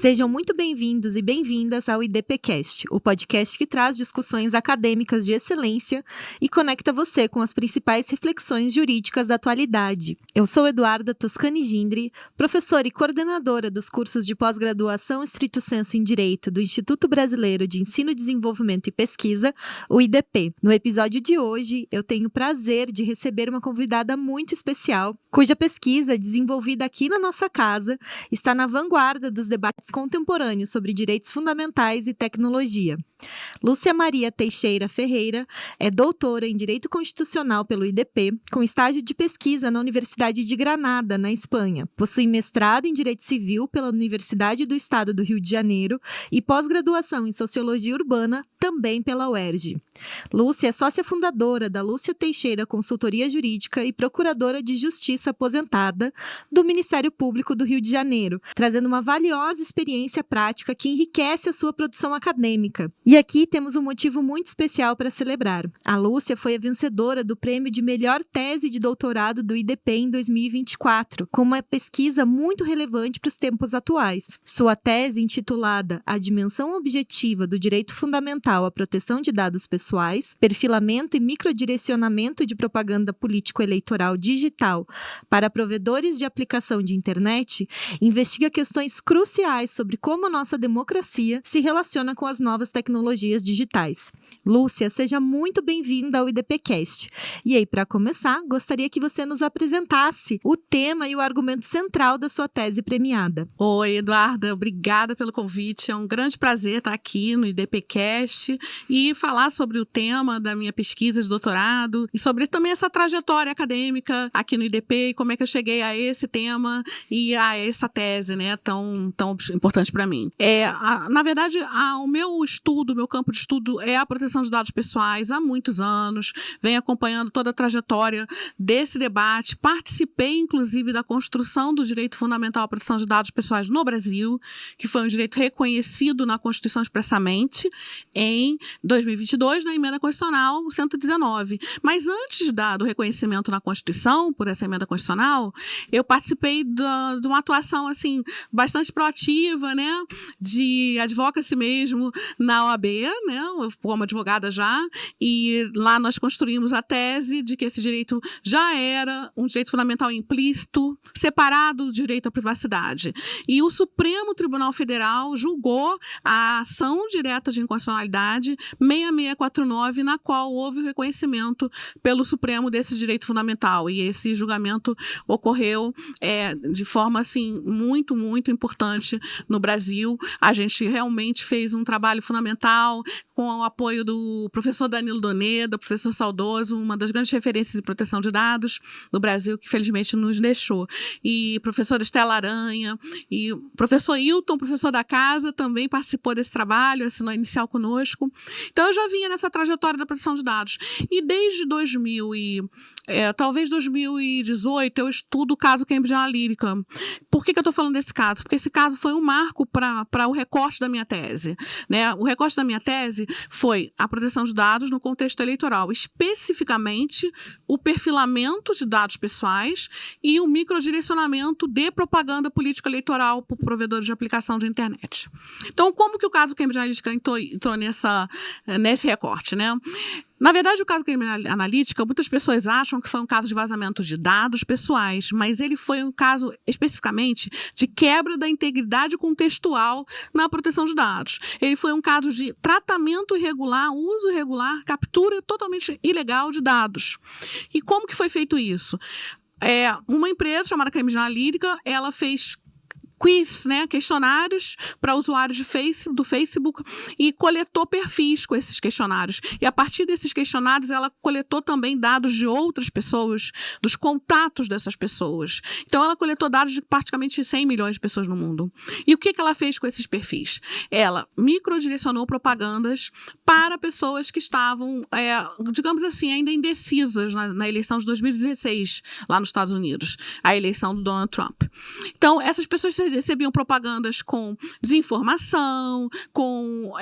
Sejam muito bem-vindos e bem-vindas ao IDPcast, o podcast que traz discussões acadêmicas de excelência e conecta você com as principais reflexões jurídicas da atualidade. Eu sou Eduarda Toscani Gindri, professora e coordenadora dos cursos de pós-graduação Stricto Sensu em Direito do Instituto Brasileiro de Ensino, Desenvolvimento e Pesquisa, o IDP. No episódio de hoje, eu tenho o prazer de receber uma convidada muito especial, cuja pesquisa, desenvolvida aqui na nossa casa, está na vanguarda dos debates contemporâneos sobre direitos fundamentais e tecnologia. Lúcia Maria Teixeira Ferreira é doutora em Direito Constitucional pelo IDP, com estágio de pesquisa na Universidade de Granada, na Espanha. Possui mestrado em Direito Civil pela Universidade do Estado do Rio de Janeiro e pós-graduação em Sociologia Urbana, também pela UERJ. Lúcia é sócia fundadora da Lúcia Teixeira Consultoria Jurídica e procuradora de Justiça aposentada do Ministério Público do Rio de Janeiro, trazendo uma valiosa experiência prática que enriquece a sua produção acadêmica. E aqui temos um motivo muito especial para celebrar. A Lúcia foi a vencedora do prêmio de melhor tese de doutorado do IDP em 2024, com uma pesquisa muito relevante para os tempos atuais. Sua tese, intitulada A Dimensão Objetiva do Direito Fundamental à Proteção de Dados Pessoais, Perfilamento e Microdirecionamento de Propaganda Político-Eleitoral Digital para Provedores de Aplicação de Internet, investiga questões cruciais sobre como a nossa democracia se relaciona com as novas tecnologias digitais. Lúcia, seja muito bem-vinda ao IDPcast. E aí, para começar, gostaria que você nos apresentasse o tema e o argumento central da sua tese premiada. Oi, Eduarda, obrigada pelo convite. É um grande prazer estar aqui no IDPcast e falar sobre o tema da minha pesquisa de doutorado e sobre também essa trajetória acadêmica aqui no IDP e como é que eu cheguei a esse tema e a essa tese, né, tão importante para mim. Na verdade, o meu estudo, meu campo de estudo é a proteção de dados pessoais há muitos anos, venho acompanhando toda a trajetória desse debate, participei inclusive da construção do direito fundamental à proteção de dados pessoais no Brasil, que foi um direito reconhecido na Constituição expressamente em 2022, na emenda constitucional 119. Mas antes do reconhecimento na Constituição, por essa emenda constitucional, eu participei de uma atuação assim, bastante proativa, né, de advocacy mesmo, na OAB, né, como advogada já, e lá nós construímos a tese de que esse direito já era um direito fundamental implícito, separado do direito à privacidade. E o Supremo Tribunal Federal julgou a ação direta de inconstitucionalidade 6649, na qual houve o reconhecimento pelo Supremo desse direito fundamental. E esse julgamento ocorreu de forma assim, muito, muito importante no Brasil. A gente realmente fez um trabalho fundamental com o apoio do professor Danilo Doneda, professor saudoso, uma das grandes referências de proteção de dados do Brasil, que felizmente nos deixou. E professora Estela Aranha, e o professor Hilton, professor da casa, também participou desse trabalho, assinou inicial conosco. Então eu já vinha nessa trajetória da proteção de dados. E desde talvez 2018, eu estudo o caso Cambridge Analytica. Por que eu estou falando desse caso? Porque esse caso foi um marco para o recorte da minha tese, né? O recorte da minha tese foi a proteção de dados no contexto eleitoral, especificamente o perfilamento de dados pessoais e o microdirecionamento de propaganda política eleitoral por provedores de aplicação de internet. Então, como que o caso Cambridge Analytica entrou nesse recorte, né? Na verdade, o caso Cambridge Analytica, muitas pessoas acham que foi um caso de vazamento de dados pessoais, mas ele foi um caso, especificamente, de quebra da integridade contextual na proteção de dados. Ele foi um caso de tratamento irregular, uso irregular, captura totalmente ilegal de dados. E como que foi feito isso? Uma empresa chamada Cambridge Analytica, ela fez quiz, né, questionários para usuários do Facebook e coletou perfis com esses questionários. E a partir desses questionários, ela coletou também dados de outras pessoas, dos contatos dessas pessoas. Então, ela coletou dados de praticamente 100 milhões de pessoas no mundo. E o que ela fez com esses perfis? Ela microdirecionou propagandas para pessoas que estavam, digamos assim, ainda indecisas na eleição de 2016, lá nos Estados Unidos, a eleição do Donald Trump. Então, essas pessoas recebiam propagandas com desinformação, com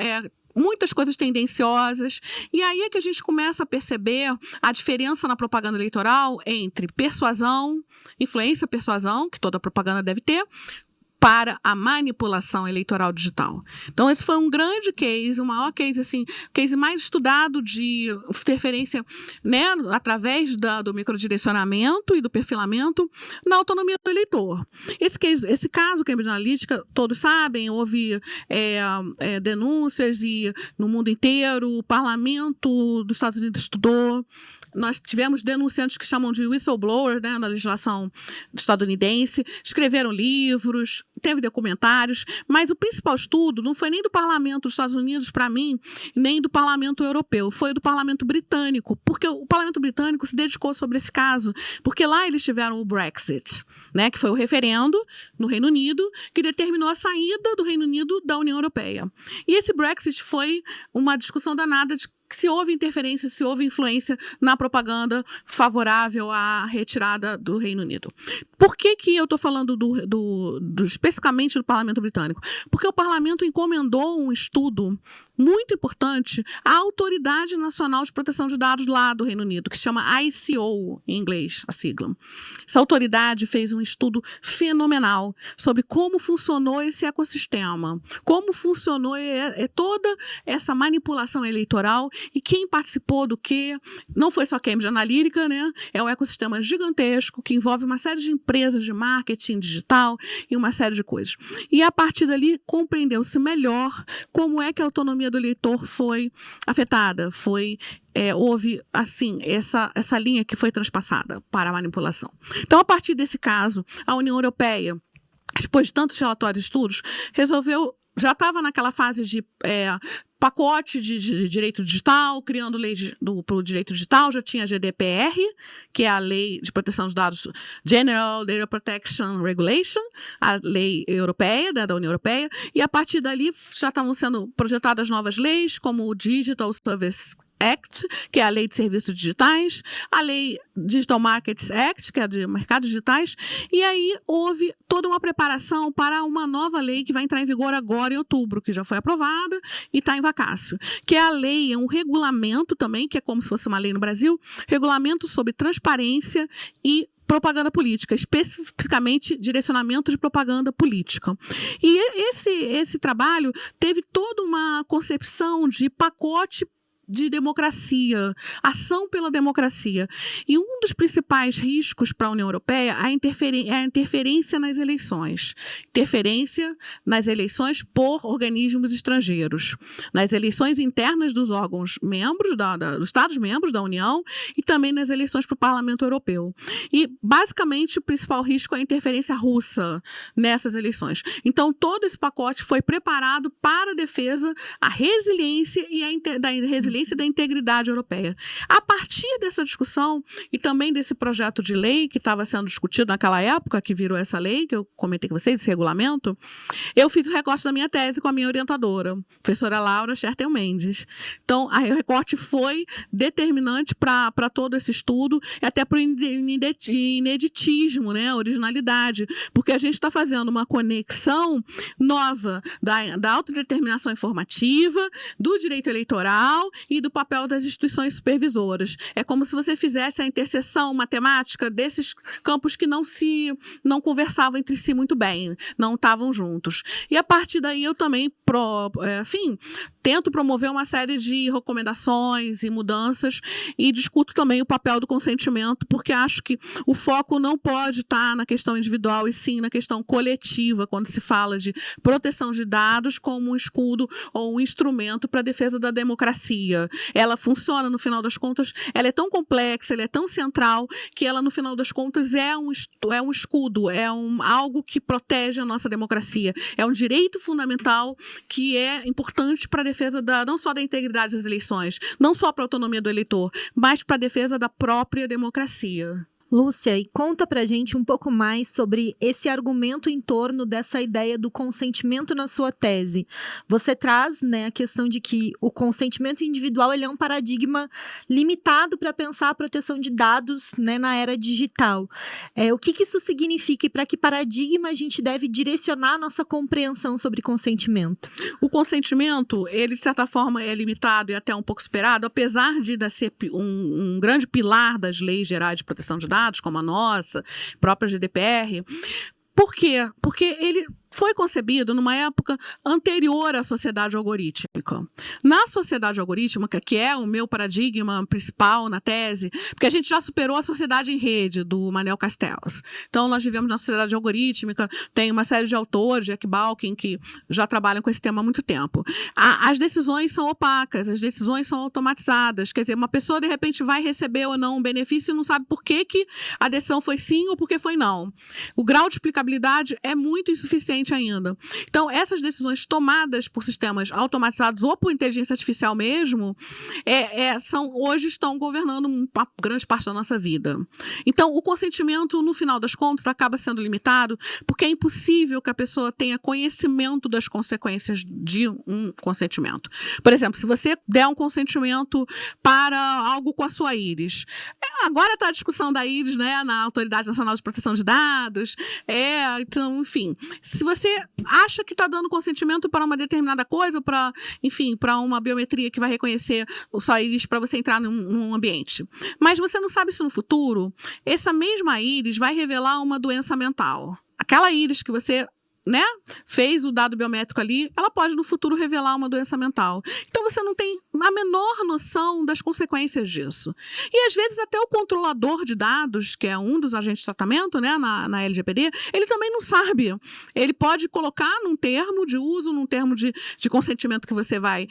muitas coisas tendenciosas, e aí é que a gente começa a perceber a diferença na propaganda eleitoral entre persuasão, influência, persuasão, que toda propaganda deve ter, para a manipulação eleitoral digital. Então, esse foi um grande case, o maior case, assim, case mais estudado de interferência, né, através do microdirecionamento e do perfilamento na autonomia do eleitor. Esse caso, Cambridge Analytica, todos sabem, houve denúncias e no mundo inteiro, o parlamento dos Estados Unidos estudou. Nós tivemos denunciantes que chamam de whistleblower, né, na legislação estadunidense, escreveram livros, teve documentários, mas o principal estudo não foi nem do parlamento dos Estados Unidos, para mim, nem do parlamento europeu, foi do parlamento britânico, porque o parlamento britânico se dedicou sobre esse caso, porque lá eles tiveram o Brexit, né, que foi o referendo no Reino Unido, que determinou a saída do Reino Unido da União Europeia. E esse Brexit foi uma discussão danada de se houve interferência, se houve influência na propaganda favorável à retirada do Reino Unido. Por que eu estou falando especificamente do parlamento britânico? Porque o parlamento encomendou um estudo muito importante à Autoridade Nacional de Proteção de Dados lá do Reino Unido, que se chama ICO, em inglês, a sigla. Essa autoridade fez um estudo fenomenal sobre como funcionou esse ecossistema, como funcionou toda essa manipulação eleitoral e quem participou do quê. Não foi só Cambridge Analytica, né? É um ecossistema gigantesco que envolve uma série de empresas de marketing digital e uma série de coisas. E a partir dali compreendeu-se melhor como é que a autonomia do eleitor foi afetada, houve, assim, essa linha que foi transpassada para a manipulação. Então, a partir desse caso, a União Europeia, depois de tantos relatórios e estudos, já estava naquela fase de pacote de direito digital, criando leis para o direito digital, já tinha a GDPR, que é a Lei de Proteção dos Dados, General Data Protection Regulation, a lei europeia, da União Europeia, e a partir dali já estavam sendo projetadas novas leis, como o Digital Service Act, que é a lei de serviços digitais, a lei Digital Markets Act, que é de mercados digitais, e aí houve toda uma preparação para uma nova lei que vai entrar em vigor agora em outubro, que já foi aprovada e está em vacácio, que é a lei, é um regulamento também, que é como se fosse uma lei no Brasil, regulamento sobre transparência e propaganda política, especificamente direcionamento de propaganda política. E esse trabalho teve toda uma concepção de pacote de democracia, ação pela democracia. E um dos principais riscos para a União Europeia é a interferência nas eleições. Interferência nas eleições por organismos estrangeiros. Nas eleições internas dos órgãos membros, dos Estados-membros da União e também nas eleições para o Parlamento Europeu. E, basicamente, o principal risco é a interferência russa nessas eleições. Então, todo esse pacote foi preparado para a defesa, a resiliência da integridade europeia. A partir dessa discussão e também desse projeto de lei que estava sendo discutido naquela época, que virou essa lei, que eu comentei com vocês, esse regulamento, eu fiz o recorte da minha tese com a minha orientadora, professora Laura Schertel Mendes. Então, o recorte foi determinante para todo esse estudo, e até para o ineditismo, né, originalidade, porque a gente está fazendo uma conexão nova da autodeterminação informativa, do direito eleitoral e do papel das instituições supervisoras. É como se você fizesse a interseção matemática desses campos que não conversavam entre si muito bem, não estavam juntos. E a partir daí eu também, tento promover uma série de recomendações e mudanças e discuto também o papel do consentimento, porque acho que o foco não pode estar na questão individual e sim na questão coletiva, quando se fala de proteção de dados como um escudo ou um instrumento para a defesa da democracia. Ela funciona, no final das contas, ela é tão complexa, ela é tão central, que ela, no final das contas, é um escudo, algo que protege a nossa democracia. É um direito fundamental que é importante para a defesa não só da integridade das eleições, não só para a autonomia do eleitor, mas para a defesa da própria democracia. Lúcia, e conta pra gente um pouco mais sobre esse argumento em torno dessa ideia do consentimento na sua tese. Você traz, né, a questão de que o consentimento individual ele é um paradigma limitado para pensar a proteção de dados, né, na era digital. O que isso significa e para que paradigma a gente deve direcionar a nossa compreensão sobre consentimento? O consentimento, ele de certa forma é limitado e até um pouco superado, apesar de ser um grande pilar das leis gerais de proteção de dados, como a nossa, própria GDPR. Por quê? Porque ele foi concebido numa época anterior à sociedade algorítmica. Na sociedade algorítmica, que é o meu paradigma principal na tese, porque a gente já superou a sociedade em rede, do Manuel Castells. Então, nós vivemos na sociedade algorítmica, tem uma série de autores, Jack Balkin, que já trabalham com esse tema há muito tempo. As decisões são opacas, as decisões são automatizadas, quer dizer, uma pessoa, de repente, vai receber ou não um benefício e não sabe por que a decisão foi sim ou por que foi não. O grau de explicabilidade é muito insuficiente ainda. Então, essas decisões tomadas por sistemas automatizados ou por inteligência artificial mesmo, hoje estão governando uma grande parte da nossa vida. Então, o consentimento, no final das contas, acaba sendo limitado porque é impossível que a pessoa tenha conhecimento das consequências de um consentimento. Por exemplo, se você der um consentimento para algo com a sua íris, agora está a discussão da íris, né, na Autoridade Nacional de Proteção de Dados, então, enfim, se você acha que está dando consentimento para uma determinada coisa, para uma biometria que vai reconhecer o sua íris para você entrar num ambiente, mas você não sabe se no futuro essa mesma íris vai revelar uma doença mental. Aquela íris que você, né, fez o dado biométrico ali, ela pode no futuro revelar uma doença mental. Então você não tem a menor noção das consequências disso. E às vezes até o controlador de dados, que é um dos agentes de tratamento, né, na LGPD, ele também não sabe. Ele pode colocar num termo de uso, num termo de consentimento que você vai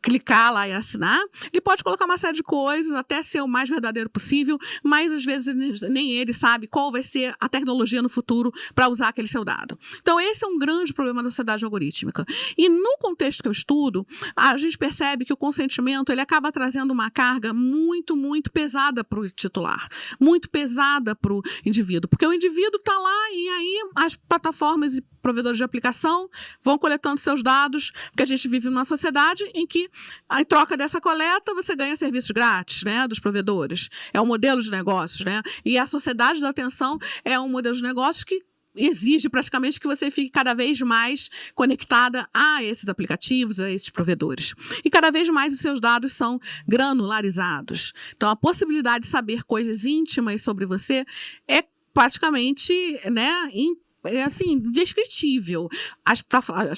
clicar lá e assinar, ele pode colocar uma série de coisas, até ser o mais verdadeiro possível, mas às vezes nem ele sabe qual vai ser a tecnologia no futuro para usar aquele seu dado. Então esse é um grande problema da sociedade algorítmica. E no contexto que eu estudo, a gente percebe que o consentimento ele acaba trazendo uma carga muito, muito pesada para o titular, muito pesada para o indivíduo, porque o indivíduo está lá e aí as plataformas e provedores de aplicação vão coletando seus dados, porque a gente vive numa sociedade em que, em troca dessa coleta, você ganha serviços grátis, né, dos provedores. É um modelo de negócios, né? E a sociedade da atenção é um modelo de negócios que exige praticamente que você fique cada vez mais conectada a esses aplicativos, a esses provedores. E cada vez mais os seus dados são granularizados. Então, a possibilidade de saber coisas íntimas sobre você é praticamente, né, indescritível. As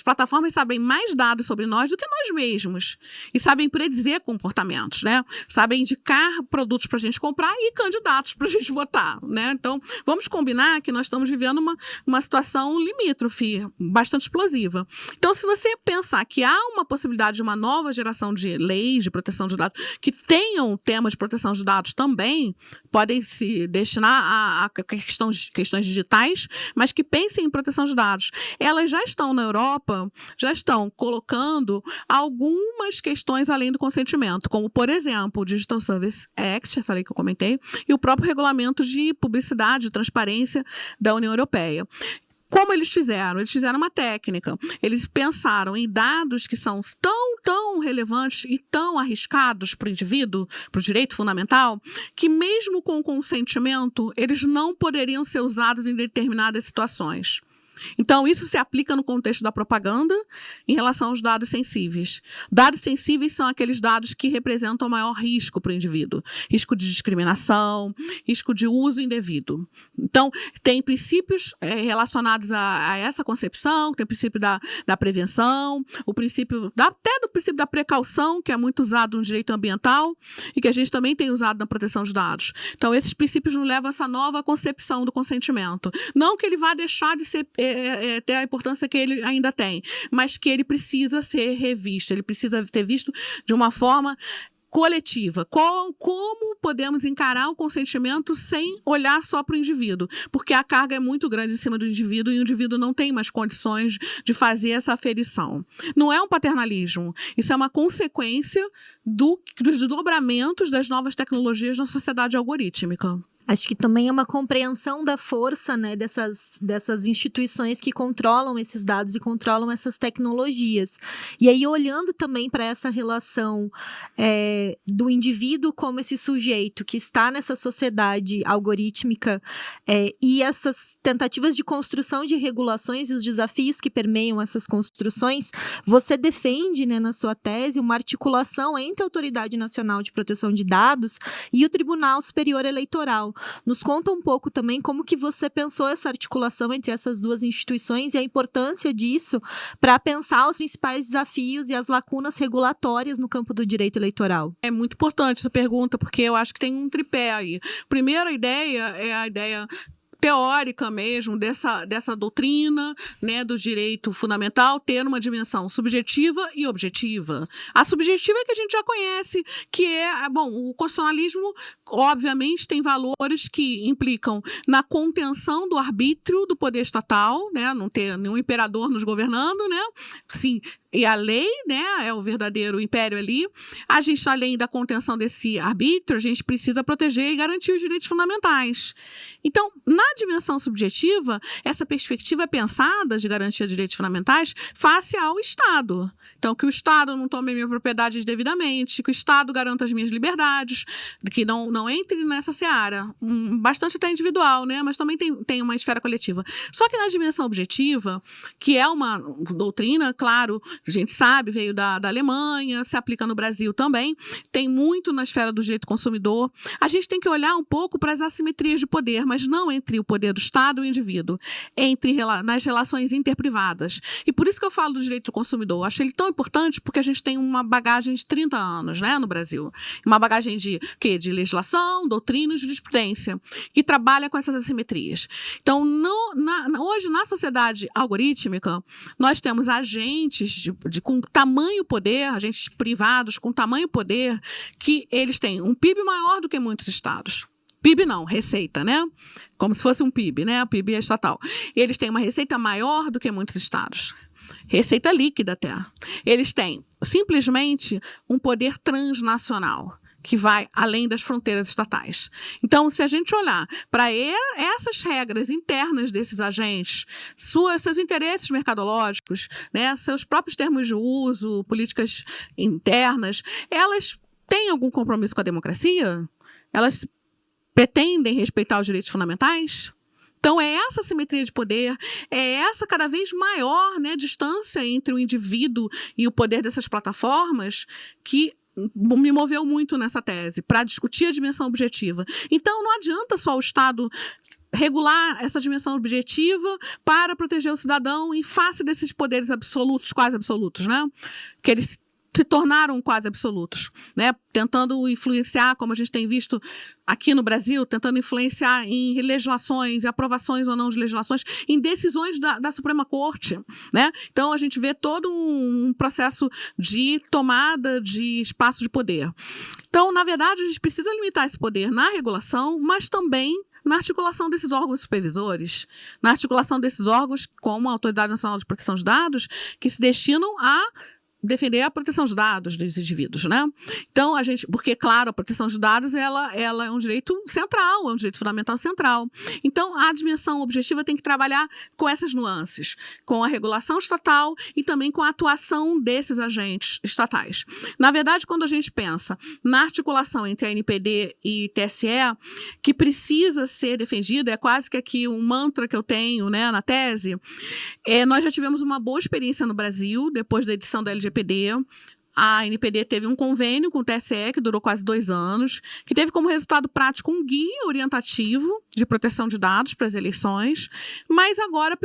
plataformas sabem mais dados sobre nós do que nós mesmos. E sabem predizer comportamentos, né? Sabem indicar produtos para a gente comprar e candidatos para a gente votar, né? Então, vamos combinar que nós estamos vivendo uma situação limítrofe, bastante explosiva. Então, se você pensar que há uma possibilidade de uma nova geração de leis de proteção de dados que tenham temas de proteção de dados também, podem se destinar a questões digitais, mas que pensem em proteção de dados. Elas já estão na Europa, já estão colocando algumas questões além do consentimento, como, por exemplo, o Digital Services Act, essa lei que eu comentei, e o próprio regulamento de publicidade e transparência da União Europeia. Como eles fizeram? Eles fizeram uma técnica. Eles pensaram em dados que são tão relevantes e tão arriscados para o indivíduo, para o direito fundamental, que mesmo com consentimento, eles não poderiam ser usados em determinadas situações. Então, isso se aplica no contexto da propaganda em relação aos dados sensíveis. Dados sensíveis são aqueles dados que representam o maior risco para o indivíduo. Risco de discriminação, risco de uso indevido. Então, tem princípios relacionados a essa concepção, tem o princípio da prevenção, o princípio até do princípio da precaução, que é muito usado no direito ambiental e que a gente também tem usado na proteção de dados. Então, esses princípios nos levam a essa nova concepção do consentimento. Não que ele vá deixar de ser ter a importância que ele ainda tem, mas que ele precisa ser revisto, ele precisa ser visto de uma forma coletiva. Como podemos encarar o consentimento sem olhar só para o indivíduo? Porque a carga é muito grande em cima do indivíduo e o indivíduo não tem mais condições de fazer essa aferição. Não é um paternalismo, isso é uma consequência dos desdobramentos das novas tecnologias na sociedade algorítmica. Acho que também é uma compreensão da força, né, dessas instituições que controlam esses dados e controlam essas tecnologias. E aí, olhando também para essa relação do indivíduo como esse sujeito que está nessa sociedade algorítmica e essas tentativas de construção de regulações e os desafios que permeiam essas construções, você defende, né, na sua tese, uma articulação entre a Autoridade Nacional de Proteção de Dados e o Tribunal Superior Eleitoral. Nos conta um pouco também como que você pensou essa articulação entre essas duas instituições e a importância disso para pensar os principais desafios e as lacunas regulatórias no campo do direito eleitoral. É muito importante essa pergunta, porque eu acho que tem um tripé aí. Primeira ideia é a ideia teórica mesmo dessa doutrina, né, do direito fundamental ter uma dimensão subjetiva e objetiva. A subjetiva é que a gente já conhece, que o constitucionalismo obviamente tem valores que implicam na contenção do arbítrio do poder estatal, né, não ter nenhum imperador nos governando, né, sim. E a lei, né, é o verdadeiro império ali. A gente, além da contenção desse arbítrio, a gente precisa proteger e garantir os direitos fundamentais. Então, na dimensão subjetiva, essa perspectiva é pensada de garantia de direitos fundamentais face ao Estado. Então, que o Estado não tome minha propriedade devidamente, que o Estado garanta as minhas liberdades, que não entre nessa seara. Bastante até individual, né, mas também tem uma esfera coletiva. Só que na dimensão objetiva, que é uma doutrina, claro, a gente sabe, veio da Alemanha, se aplica no Brasil também, tem muito na esfera do direito consumidor. A gente tem que olhar um pouco para as assimetrias de poder, mas não entre o poder do Estado e o indivíduo, nas relações interprivadas. E por isso que eu falo do direito do consumidor. Eu acho ele tão importante porque a gente tem uma bagagem de 30 anos, né, no Brasil. Uma bagagem de legislação, doutrina e jurisprudência, que trabalha com essas assimetrias. Então, hoje, na sociedade algorítmica, nós temos agentes com tamanho poder, agentes privados com tamanho poder, que eles têm um PIB maior do que muitos estados. PIB não, receita, né? Como se fosse um PIB, né? O PIB é estatal. Eles têm uma receita maior do que muitos estados. Receita líquida até. Eles têm, simplesmente, um poder transnacional que vai além das fronteiras estatais. Então, se a gente olhar para essas regras internas desses agentes, seus interesses mercadológicos, né, seus próprios termos de uso, políticas internas, elas têm algum compromisso com a democracia? Elas pretendem respeitar os direitos fundamentais? Então, é essa simetria de poder, é essa cada vez maior, né, distância entre o indivíduo e o poder dessas plataformas que me moveu muito nessa tese, para discutir a dimensão objetiva. Então, não adianta só o Estado regular essa dimensão objetiva para proteger o cidadão em face desses poderes absolutos, quase absolutos, né? Que eles se tornaram quase absolutos, né? Tentando influenciar, como a gente tem visto aqui no Brasil, tentando influenciar em legislações, aprovações ou não de legislações, em decisões da Suprema Corte, né? Então, a gente vê todo um processo de tomada de espaço de poder. Então, na verdade, a gente precisa limitar esse poder na regulação, mas também na articulação desses órgãos supervisores, na articulação desses órgãos como a Autoridade Nacional de Proteção de Dados, que se destinam a defender a proteção de dados dos indivíduos, né? Então, porque, claro, a proteção de dados, ela é um direito central, é um direito fundamental central. Então, a dimensão objetiva tem que trabalhar com essas nuances, com a regulação estatal e também com a atuação desses agentes estatais. Na verdade, quando a gente pensa na articulação entre a ANPD e TSE, que precisa ser defendida, é quase que aqui um mantra que eu tenho, né, na tese, nós já tivemos uma boa experiência no Brasil, depois da edição da LGPD. A ANPD teve um convênio com o TSE, que durou quase 2 anos, que teve como resultado prático um guia orientativo de proteção de dados para as eleições, mas agora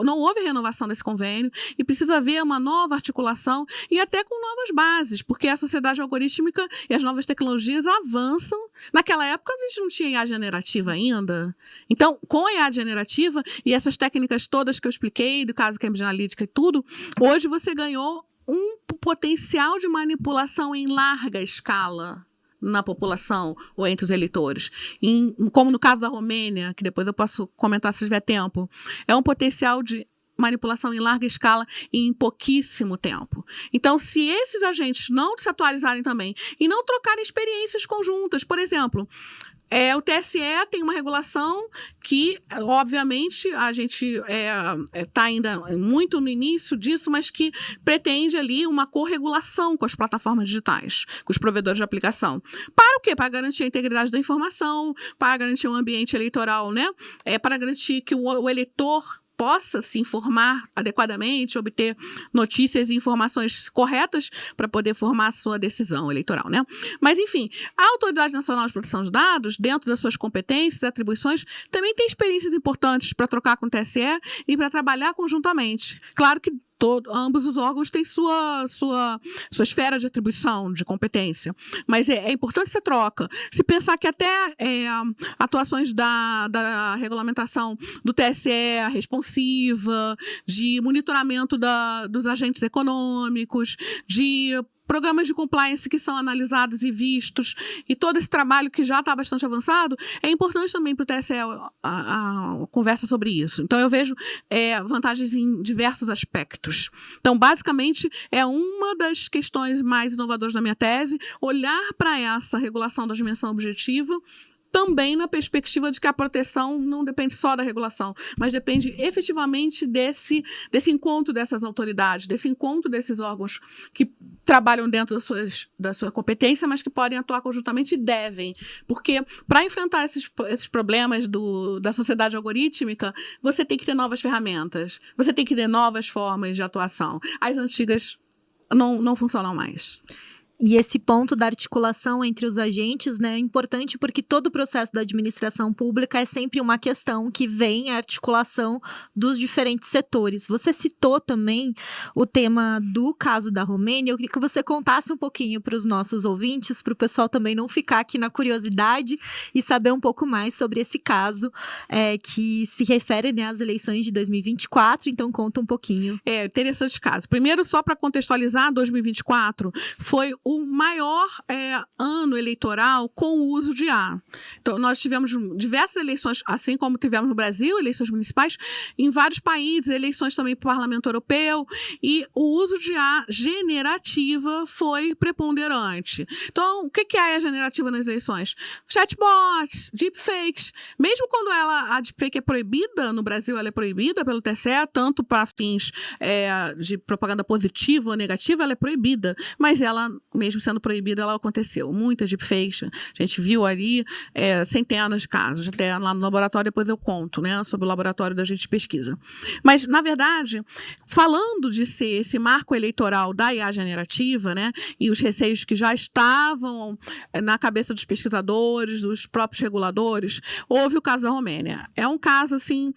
não houve renovação desse convênio e precisa haver uma nova articulação e até com novas bases, porque a sociedade algorítmica e as novas tecnologias avançam. Naquela época a gente não tinha IA generativa ainda. Então, com a IA generativa e essas técnicas todas que eu expliquei, do caso Cambridge Analytica e tudo, hoje você ganhou um potencial de manipulação em larga escala na população ou entre os eleitores. Como no caso da Romênia, que depois eu posso comentar se tiver tempo, é um potencial de manipulação em larga escala e em pouquíssimo tempo. Então, se esses agentes não se atualizarem também e não trocarem experiências conjuntas, por exemplo, o TSE tem uma regulação que, obviamente, a gente está ainda muito no início disso, mas que pretende ali uma corregulação com as plataformas digitais, com os provedores de aplicação. Para o quê? Para garantir a integridade da informação, para garantir um ambiente eleitoral, né? Para garantir que o eleitor possa se informar adequadamente, obter notícias e informações corretas para poder formar a sua decisão eleitoral, né? Mas, enfim, a Autoridade Nacional de Proteção de Dados, dentro das suas competências e atribuições, também tem experiências importantes para trocar com o TSE e para trabalhar conjuntamente. Claro que ambos os órgãos têm sua esfera de atribuição, de competência. Mas é importante essa troca. Se pensar que até atuações da regulamentação do TSE responsiva, de monitoramento dos agentes econômicos, de programas de compliance que são analisados e vistos, e todo esse trabalho que já está bastante avançado, é importante também para o TSE a conversa sobre isso. Então, eu vejo vantagens em diversos aspectos. Então, basicamente, é uma das questões mais inovadoras da minha tese, olhar para essa regulação da dimensão objetiva, também na perspectiva de que a proteção não depende só da regulação, mas depende efetivamente desse encontro dessas autoridades, desse encontro desses órgãos que trabalham dentro da sua competência, mas que podem atuar conjuntamente e devem. Porque para enfrentar esses problemas da sociedade algorítmica, você tem que ter novas ferramentas, você tem que ter novas formas de atuação. As antigas não funcionam mais. E esse ponto da articulação entre os agentes, né, é importante porque todo o processo da administração pública é sempre uma questão que vem a articulação dos diferentes setores. Você citou também o tema do caso da Romênia. Eu queria que você contasse um pouquinho para os nossos ouvintes, para o pessoal também não ficar aqui na curiosidade e saber um pouco mais sobre esse caso que se refere, né, às eleições de 2024. Então, conta um pouquinho. Interessante caso. Primeiro, só para contextualizar, 2024 foi o maior ano eleitoral com o uso de IA. Então, nós tivemos diversas eleições, assim como tivemos no Brasil, eleições municipais, em vários países, eleições também para o Parlamento Europeu, e o uso de IA generativa foi preponderante. Então, o que é a IA generativa nas eleições? Chatbots, deepfakes. Mesmo quando a deepfake é proibida, no Brasil ela é proibida pelo TSE, tanto para fins de propaganda positiva ou negativa, ela é proibida, mas ela, mesmo sendo proibida, ela aconteceu. Muita deepfake. A gente viu ali centenas de casos. Até lá no laboratório, depois eu conto, né, sobre o laboratório da gente pesquisa. Mas, na verdade, falando de ser esse marco eleitoral da IA generativa, né, e os receios que já estavam na cabeça dos pesquisadores, dos próprios reguladores, houve o caso da Romênia. É um caso, assim,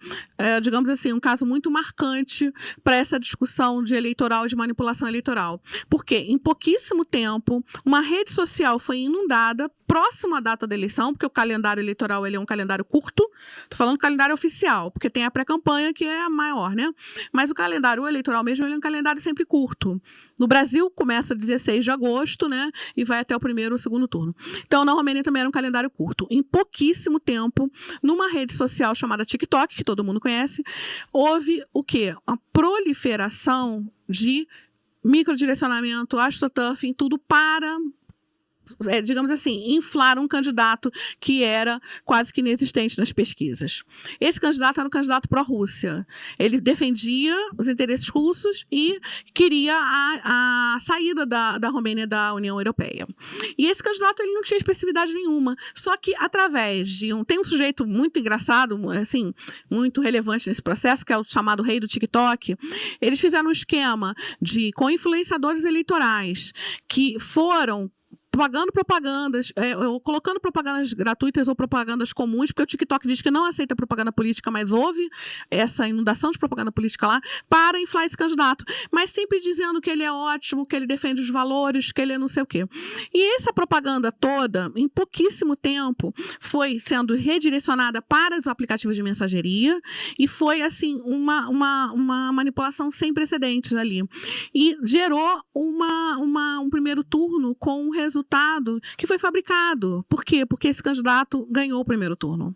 digamos assim, um caso muito marcante para essa discussão de eleitoral, de manipulação eleitoral. Porque, em pouquíssimo tempo, uma rede social foi inundada próximo à data da eleição, porque o calendário eleitoral ele é um calendário curto. Estou falando do calendário oficial, porque tem a pré-campanha que é a maior, né? Mas o calendário eleitoral mesmo ele é um calendário sempre curto. No Brasil, começa 16 de agosto, né? E vai até o primeiro ou segundo turno. Então, na Romênia também era um calendário curto. Em pouquíssimo tempo, numa rede social chamada TikTok, que todo mundo conhece, houve o quê? Uma proliferação de microdirecionamento, astroturfing, tudo para, digamos assim, inflar um candidato que era quase que inexistente nas pesquisas. Esse candidato era um candidato pró-Rússia. Ele defendia os interesses russos e queria a saída da Romênia da União Europeia. E esse candidato ele não tinha expressividade nenhuma, só que através de tem um sujeito muito engraçado, assim, muito relevante nesse processo, que é o chamado rei do TikTok. Eles fizeram um esquema com influenciadores eleitorais que foram pagando propagandas, colocando propagandas gratuitas ou propagandas comuns, porque o TikTok diz que não aceita propaganda política, mas houve essa inundação de propaganda política lá, para inflar esse candidato, mas sempre dizendo que ele é ótimo, que ele defende os valores, que ele é não sei o quê. E essa propaganda toda, em pouquíssimo tempo, foi sendo redirecionada para os aplicativos de mensageria e foi, assim, uma manipulação sem precedentes ali. E gerou um primeiro turno com um resultado que foi fabricado. Por quê? Porque esse candidato ganhou o primeiro turno.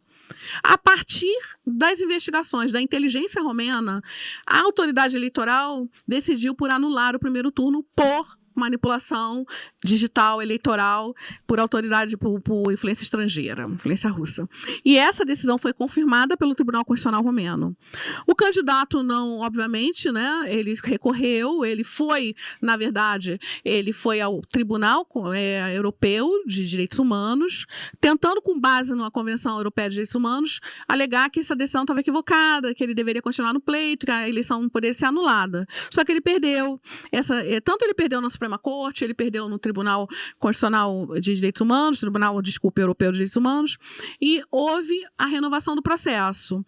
A partir das investigações da inteligência romena, a autoridade eleitoral decidiu por anular o primeiro turno por manipulação digital, eleitoral, por autoridade, por influência estrangeira, influência russa. E essa decisão foi confirmada pelo Tribunal Constitucional Romeno. O candidato não, obviamente, né, ele recorreu, ele foi, na verdade, ele foi ao Tribunal Europeu de Direitos Humanos, tentando, com base na Convenção Europeia de Direitos Humanos, alegar que essa decisão estava equivocada, que ele deveria continuar no pleito, que a eleição não poderia ser anulada. Só que ele perdeu. Tanto ele perdeu na Suprema Corte, ele perdeu no Tribunal Constitucional de Direitos Humanos, Europeu de Direitos Humanos, e houve a renovação do processo.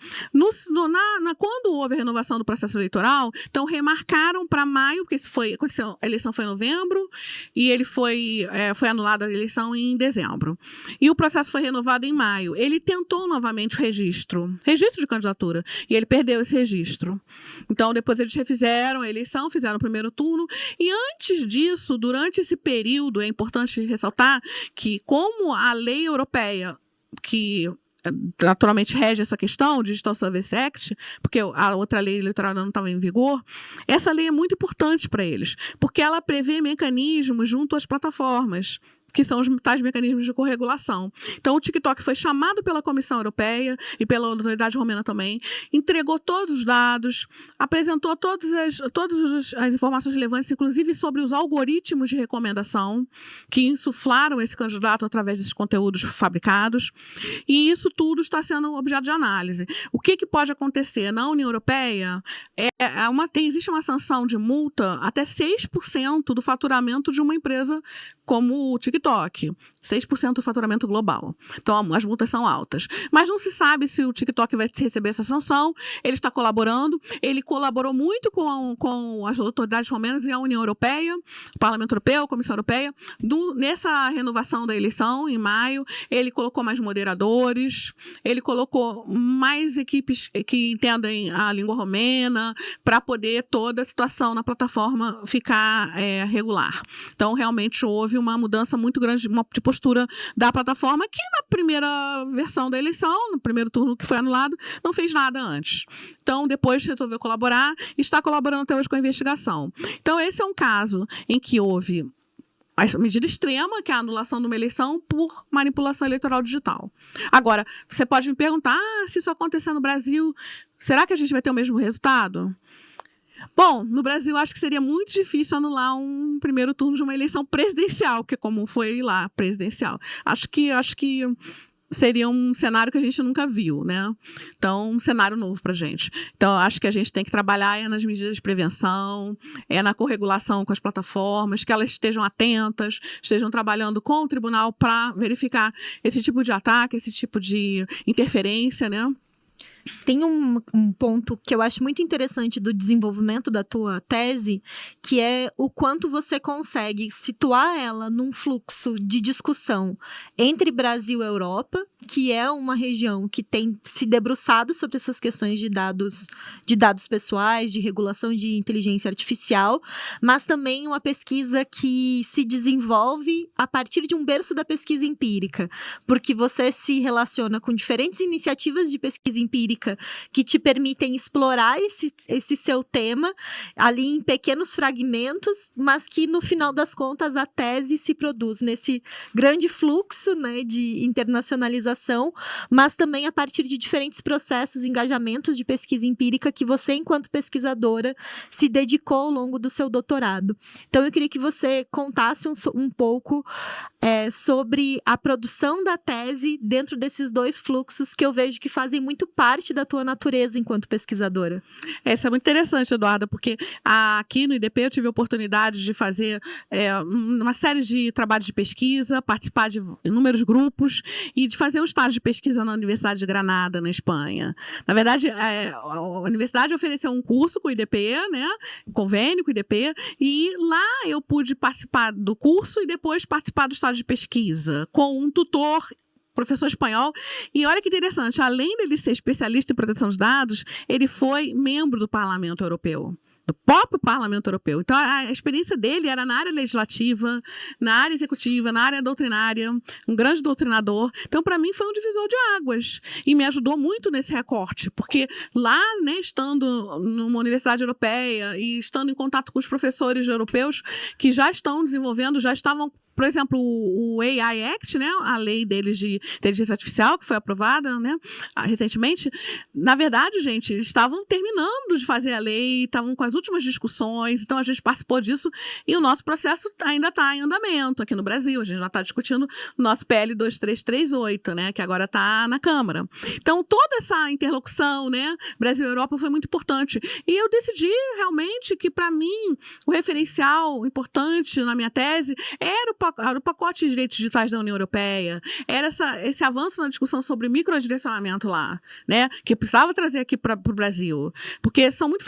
Quando houve a renovação do processo eleitoral, então remarcaram para maio, porque a eleição foi em novembro, e ele foi anulada a eleição em dezembro. E o processo foi renovado em maio. Ele tentou novamente o registro de candidatura, e ele perdeu esse registro. Então, depois eles refizeram a eleição, fizeram o primeiro turno, e antes disso, durante esse período, é importante ressaltar que, como a lei europeia, que naturalmente rege essa questão, o Digital Services Act, porque a outra lei eleitoral não estava em vigor, essa lei é muito importante para eles, porque ela prevê mecanismos junto às plataformas, que são os tais mecanismos de corregulação. Então, o TikTok foi chamado pela Comissão Europeia e pela autoridade romena também, entregou todos os dados, apresentou todas as informações relevantes, inclusive sobre os algoritmos de recomendação que insuflaram esse candidato através desses conteúdos fabricados, e isso tudo está sendo objeto de análise. O que pode acontecer na União Europeia? Existe uma sanção de multa até 6% do faturamento de uma empresa como o TikTok, 6% do faturamento global. Então, as multas são altas. Mas não se sabe se o TikTok vai receber essa sanção. Ele está colaborando. Ele colaborou muito com as autoridades romenas e a União Europeia, o Parlamento Europeu, a Comissão Europeia. Nessa renovação da eleição, em maio, ele colocou mais moderadores, ele colocou mais equipes que entendem a língua romena, para poder toda a situação na plataforma ficar regular. Então, realmente houve uma mudança muito grande de postura da plataforma, que na primeira versão da eleição, no primeiro turno que foi anulado, não fez nada antes. Então, depois resolveu colaborar e está colaborando até hoje com a investigação. Então, esse é um caso em que houve a medida extrema, que é a anulação de uma eleição por manipulação eleitoral digital. Agora, você pode me perguntar, se isso acontecer no Brasil, será que a gente vai ter o mesmo resultado? Bom, no Brasil acho que seria muito difícil anular um primeiro turno de uma eleição presidencial, que é como foi lá, presidencial. Acho que seria um cenário que a gente nunca viu, né? Então, um cenário novo pra gente. Então, acho que a gente tem que trabalhar nas medidas de prevenção, na corregulação com as plataformas, que elas estejam atentas, estejam trabalhando com o tribunal para verificar esse tipo de ataque, esse tipo de interferência, né? Tem um ponto que eu acho muito interessante do desenvolvimento da tua tese, que é o quanto você consegue situar ela num fluxo de discussão entre Brasil e Europa, que é uma região que tem se debruçado sobre essas questões de dados pessoais, de regulação de inteligência artificial, mas também uma pesquisa que se desenvolve a partir de um berço da pesquisa empírica, porque você se relaciona com diferentes iniciativas de pesquisa empírica que te permitem explorar esse seu tema ali em pequenos fragmentos, mas que no final das contas a tese se produz nesse grande fluxo, né, de internacionalização, mas também a partir de diferentes processos, engajamentos de pesquisa empírica que você, enquanto pesquisadora, se dedicou ao longo do seu doutorado. Então eu queria que você contasse um pouco sobre a produção da tese dentro desses dois fluxos que eu vejo que fazem muito parte da tua natureza enquanto pesquisadora. Isso é muito interessante, Eduarda, porque aqui no IDP eu tive a oportunidade de fazer uma série de trabalhos de pesquisa, participar de inúmeros grupos e de fazer um estágio de pesquisa na Universidade de Granada, na Espanha. Na verdade, a universidade ofereceu um curso com o IDP, né, um convênio com o IDP, e lá eu pude participar do curso e depois participar do estágio de pesquisa com um tutor, professor espanhol. E olha que interessante, além dele ser especialista em proteção de dados, ele foi membro do Parlamento Europeu. do próprio Parlamento Europeu. Então, a experiência dele era na área legislativa, na área executiva, na área doutrinária, um grande doutrinador. Então, para mim, foi um divisor de águas e me ajudou muito nesse recorte, porque lá, né, estando numa universidade europeia e estando em contato com os professores europeus que já estão desenvolvendo, já estavam, por exemplo, o AI Act, né, a lei deles de inteligência artificial, que foi aprovada, né, recentemente, na verdade, gente, eles estavam terminando de fazer a lei, estavam com as últimas discussões, então a gente participou disso e o nosso processo ainda está em andamento aqui no Brasil. A gente já está discutindo o nosso PL 2338, né, que agora está na Câmara. Então, toda essa interlocução, né, Brasil e Europa foi muito importante. E eu decidi realmente que, para mim, o referencial importante na minha tese era o pacote de direitos digitais da União Europeia, era esse avanço na discussão sobre microdirecionamento lá, né, que precisava trazer aqui para o Brasil, porque são muito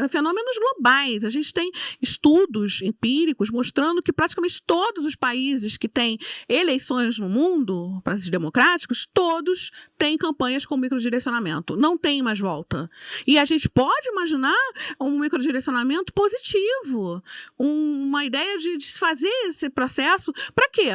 fenômenos globais. A gente tem estudos empíricos mostrando que praticamente todos os países que têm eleições no mundo, países democráticos, todos têm campanhas com microdirecionamento. Não tem mais volta. E a gente pode imaginar um microdirecionamento positivo, uma ideia de fazer esse processo. Para quê?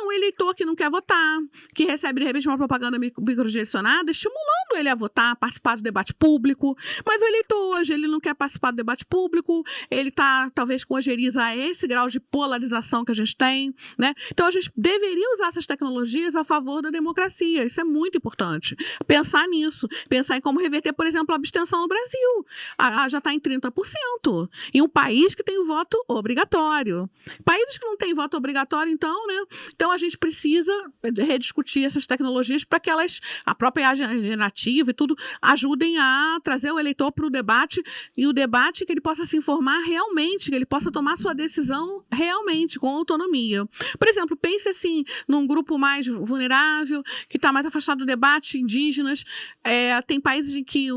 Um eleitor que não quer votar, que recebe de repente uma propaganda microdirecionada, estimulando ele a votar, a participar do debate público. Mas o eleitor hoje, ele não quer participar do debate público, ele está talvez com ojeriza a esse grau de polarização que a gente tem, né? Então a gente deveria usar essas tecnologias a favor da democracia. Isso é muito importante. Pensar nisso, pensar em como reverter, por exemplo, a abstenção no Brasil. Já está em 30%. Em um país que tem o voto obrigatório. Países que não têm voto obrigatório, então, né? Então a gente precisa rediscutir essas tecnologias para que elas, a própria IA generativa e tudo, ajudem a trazer o eleitor para o debate, e o debate que ele possa se informar realmente, que ele possa tomar sua decisão realmente, com autonomia. Por exemplo, pense assim, num grupo mais vulnerável, que está mais afastado do debate, indígenas. Tem países em que,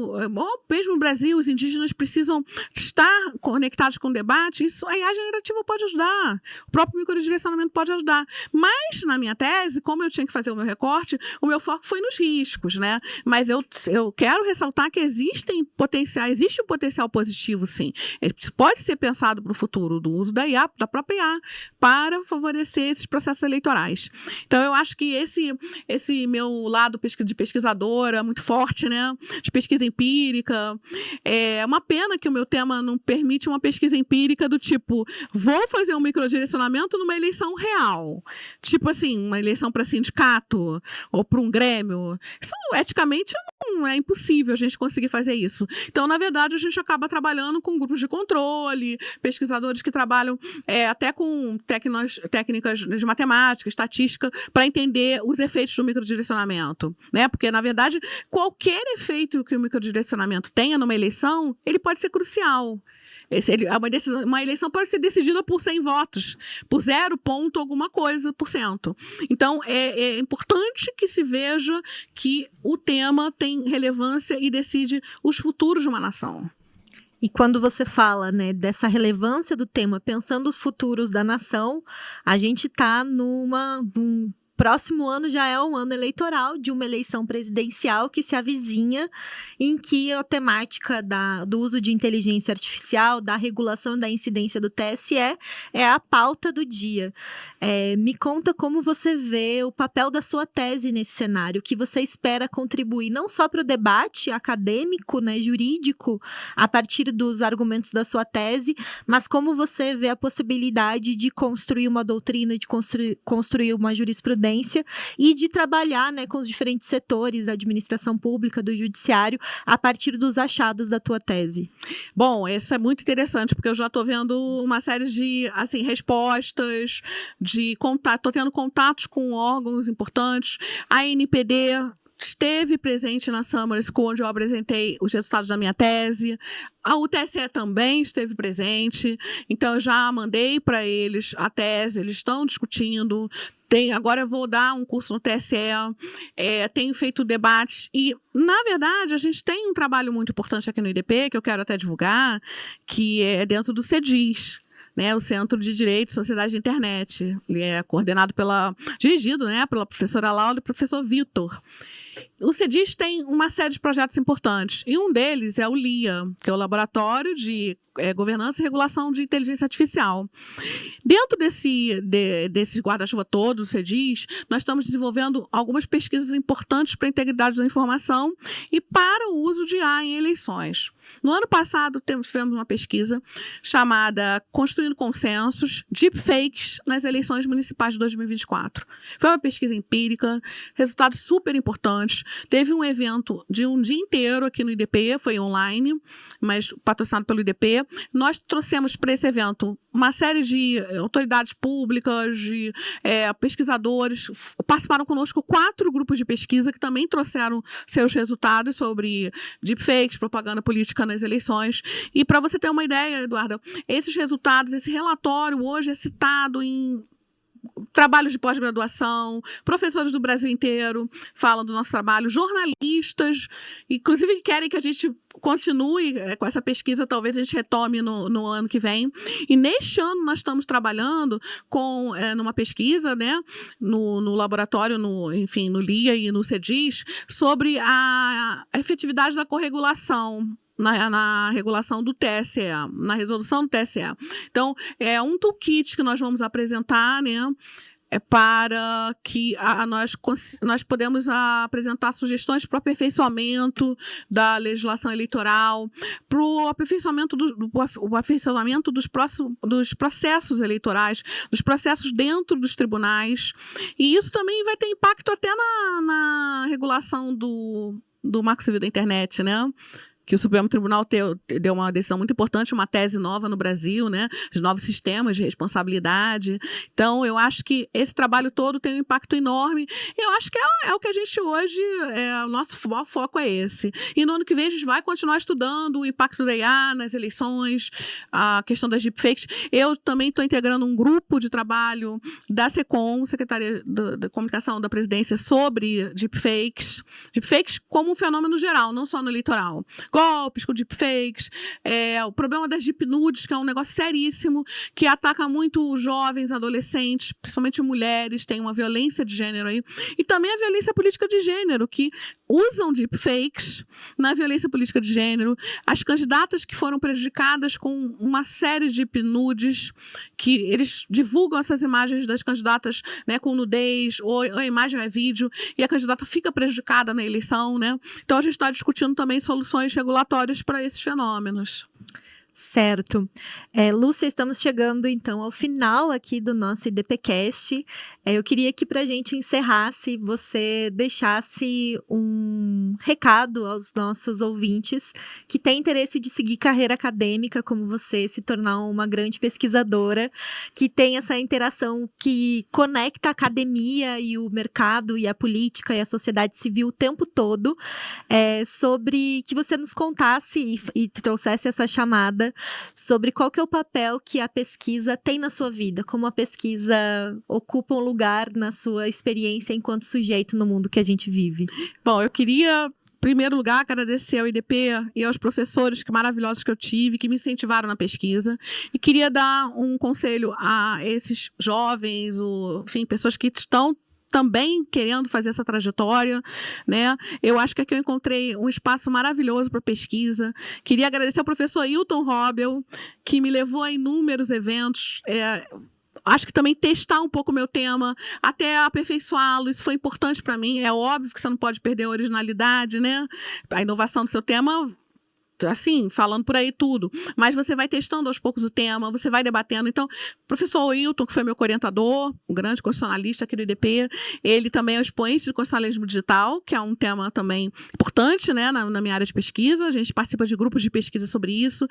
mesmo no Brasil, os indígenas precisam estar conectados com o debate. Isso a IA generativa pode ajudar. O próprio microdirecionamento pode ajudar. Mas, na minha tese, como eu tinha que fazer o meu recorte, o meu foco foi nos riscos, né? Mas eu quero ressaltar que existe um potencial positivo, sim. Ele pode ser pensado para o futuro do uso da IA, da própria IA, para favorecer esses processos eleitorais. Então, eu acho que esse meu lado de pesquisadora muito forte, né? De pesquisa empírica, é uma pena que o meu tema não permite uma pesquisa empírica do tipo, vou fazer um microdirecionamento numa eleição real. Tipo assim, uma eleição para sindicato ou para um grêmio. Isso, eticamente, não é impossível a gente conseguir fazer isso. Então, na verdade, a gente acaba trabalhando com grupos de controle, pesquisadores que trabalham até com técnicas de matemática, estatística, para entender os efeitos do microdirecionamento, né? Porque, na verdade, qualquer efeito que o microdirecionamento tenha numa eleição, ele pode ser crucial. Uma eleição pode ser decidida por 100 votos, por 0 ponto alguma coisa por cento. Então, é importante que se veja que o tema tem relevância e decide os futuros de uma nação. E quando você fala, né, dessa relevância do tema, pensando os futuros da nação, a gente está num próximo ano já é um ano eleitoral de uma eleição presidencial que se avizinha, em que a temática do uso de inteligência artificial, da regulação da incidência do TSE é a pauta do dia. Me conta como você vê o papel da sua tese nesse cenário, que você espera contribuir não só para o debate acadêmico, né, jurídico, a partir dos argumentos da sua tese, mas como você vê a possibilidade de construir uma doutrina, de construir uma jurisprudência e de trabalhar, né, com os diferentes setores da administração pública, do judiciário, a partir dos achados da tua tese. Bom, isso é muito interessante, porque eu já estou vendo uma série de respostas, estou tendo contatos com órgãos importantes. A ANPD esteve presente na Summer School, onde eu apresentei os resultados da minha tese. O TSE também esteve presente, então eu já mandei para eles a tese, eles estão discutindo. Agora eu vou dar um curso no TSE, tenho feito debates e, na verdade, a gente tem um trabalho muito importante aqui no IDP, que eu quero até divulgar, que é dentro do CEDIS, né, o Centro de Direito e Sociedade de Internet. Ele é dirigido, né, pela professora Laura e o professor Vitor. O CEDIS tem uma série de projetos importantes, e um deles é o LIA, que é o Laboratório de Governança e Regulação de Inteligência Artificial. Dentro desse guarda-chuva todo, o CEDIS, nós estamos desenvolvendo algumas pesquisas importantes para a integridade da informação e para o uso de IA em eleições. No ano passado, tivemos uma pesquisa chamada Construindo Consensos, Deepfakes nas eleições municipais de 2024. Foi uma pesquisa empírica, resultados super importantes. Teve um evento de um dia inteiro aqui no IDP, foi online, mas patrocinado pelo IDP. Nós trouxemos para esse evento uma série de autoridades públicas, de pesquisadores. Participaram conosco 4 grupos de pesquisa que também trouxeram seus resultados sobre deepfakes, propaganda política nas eleições. E para você ter uma ideia, Eduarda, esses resultados, esse relatório hoje é citado em trabalhos de pós-graduação, professores do Brasil inteiro falam do nosso trabalho, jornalistas, inclusive que querem que a gente continue com essa pesquisa, talvez a gente retome no ano que vem. E neste ano nós estamos trabalhando numa pesquisa, né, no laboratório, no LIA e no CEDIS, sobre a efetividade da corregulação na regulação do TSE, na resolução do TSE. Então, é um toolkit que nós vamos apresentar, né, para que nós podemos apresentar sugestões para o aperfeiçoamento da legislação eleitoral, para o aperfeiçoamento dos processos eleitorais, dos processos dentro dos tribunais. E isso também vai ter impacto até na regulação do Marco Civil da Internet, né? Que o Supremo Tribunal deu uma decisão muito importante, uma tese nova no Brasil, né? Os novos sistemas de responsabilidade. Então, eu acho que esse trabalho todo tem um impacto enorme. Eu acho que é o que a gente hoje, o nosso maior foco é esse. E no ano que vem a gente vai continuar estudando o impacto da IA nas eleições, a questão das deepfakes. Eu também estou integrando um grupo de trabalho da SECOM, Secretaria da Comunicação da Presidência, sobre deepfakes. Deepfakes como um fenômeno geral, não só no eleitoral. Golpes com deepfakes, o problema das deep nudes, que é um negócio seríssimo, que ataca muito os jovens, adolescentes, principalmente mulheres, tem uma violência de gênero aí, e também a violência política de gênero, que usam deepfakes na violência política de gênero, as candidatas que foram prejudicadas com uma série de deep nudes, que eles divulgam essas imagens das candidatas, né, com nudez, ou a imagem é vídeo, e a candidata fica prejudicada na eleição, né? Então a gente está discutindo também soluções regulatórias para esses fenômenos. Certo. Lúcia, estamos chegando então ao final aqui do nosso IDPcast. Eu queria que para a gente encerrasse, você deixasse um recado aos nossos ouvintes que têm interesse de seguir carreira acadêmica como você, se tornar uma grande pesquisadora, que tem essa interação que conecta a academia e o mercado e a política e a sociedade civil o tempo todo, sobre que você nos contasse e trouxesse essa chamada sobre qual que é o papel que a pesquisa tem na sua vida, como a pesquisa ocupa um lugar na sua experiência enquanto sujeito no mundo que a gente vive. Bom, eu queria, em primeiro lugar, agradecer ao IDP e aos professores maravilhosos que eu tive, que me incentivaram na pesquisa, e queria dar um conselho a esses jovens, pessoas que estão também querendo fazer essa trajetória, né? Eu acho que aqui eu encontrei um espaço maravilhoso para pesquisa. Queria agradecer ao professor Hilton Robel, que me levou a inúmeros eventos. Acho que também testar um pouco o meu tema, até aperfeiçoá-lo, isso foi importante para mim. É óbvio que você não pode perder a originalidade, né? A inovação do seu tema, assim, falando por aí tudo, mas você vai testando aos poucos o tema, você vai debatendo. Então, o professor Wilton, que foi meu orientador, um grande constitucionalista aqui do IDP, ele também é o expoente de constitucionalismo digital, que é um tema também importante, né, na minha área de pesquisa. A gente participa de grupos de pesquisa sobre isso.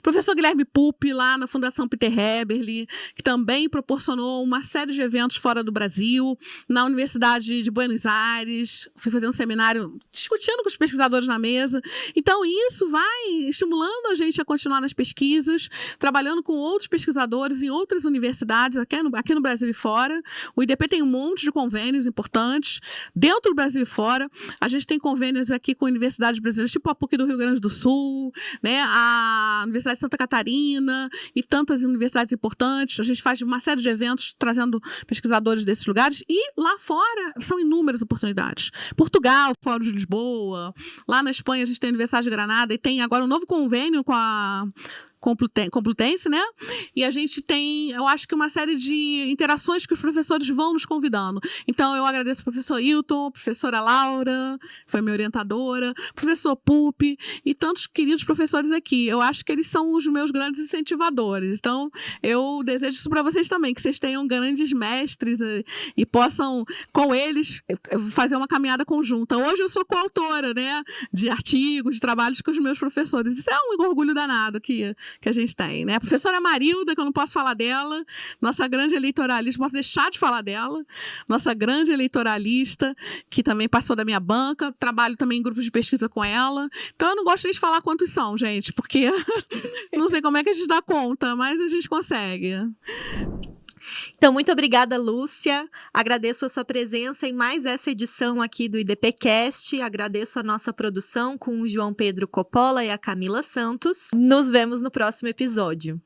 Professor Guilherme Pupi, lá na Fundação Peter Heberle, que também proporcionou uma série de eventos fora do Brasil, na Universidade de Buenos Aires, fui fazer um seminário discutindo com os pesquisadores na mesa. Então, isso vai estimulando a gente a continuar nas pesquisas, trabalhando com outros pesquisadores em outras universidades, aqui no Brasil e fora. O IDP tem um monte de convênios importantes, dentro do Brasil e fora. A gente tem convênios aqui com universidades brasileiras, tipo a PUC do Rio Grande do Sul, né, a Universidade de Santa Catarina e tantas universidades importantes. A gente faz uma série de eventos trazendo pesquisadores desses lugares, e lá fora são inúmeras oportunidades. Portugal, Fórum de Lisboa, lá na Espanha a gente tem a Universidade de Granada e tem agora um novo convênio com a Complutense, né? E a gente tem, eu acho que uma série de interações que os professores vão nos convidando. Então, eu agradeço ao professor Hilton, professora Laura, foi minha orientadora, professor Pupi e tantos queridos professores aqui. Eu acho que eles são os meus grandes incentivadores. Então, eu desejo isso para vocês também, que vocês tenham grandes mestres e possam, com eles, fazer uma caminhada conjunta. Hoje eu sou coautora, né? De artigos, de trabalhos com os meus professores. Isso é um orgulho danado que a gente tem, né? A professora Marilda, que eu não posso falar dela, nossa grande eleitoralista, posso deixar de falar dela, nossa grande eleitoralista, que também participou da minha banca, trabalho também em grupos de pesquisa com ela. Então eu não gosto nem de falar quantos são, gente, porque não sei como é que a gente dá conta, mas a gente consegue. Então, muito obrigada, Lúcia. Agradeço a sua presença em mais essa edição aqui do IDPcast. Agradeço a nossa produção com o João Pedro Coppola e a Camila Santos. Nos vemos no próximo episódio.